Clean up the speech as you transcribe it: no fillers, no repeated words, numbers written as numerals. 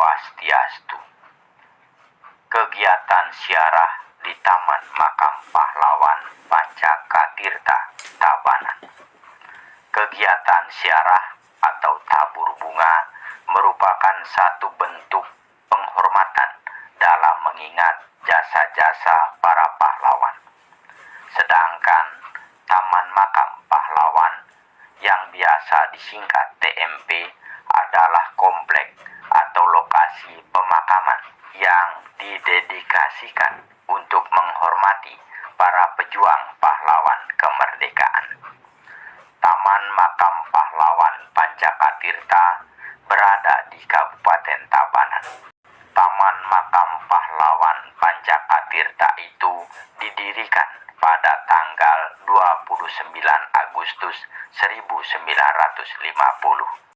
Swastiastu. Kegiatan ziarah di Taman Makam Pahlawan Pancakatirta, Tabanan. Kegiatan ziarah atau tabur bunga merupakan satu bentuk penghormatan dalam mengingat jasa-jasa para pahlawan. Sedangkan Taman Makam Pahlawan yang biasa disingkat TMP adalah komplek atau lokasi pemakaman yang didedikasikan untuk menghormati para pejuang pahlawan kemerdekaan. Taman Makam Pahlawan Pancakatirta berada di Kabupaten Tabanan. Taman Makam Pahlawan Pancakatirta itu didirikan pada tanggal 29 Agustus 1950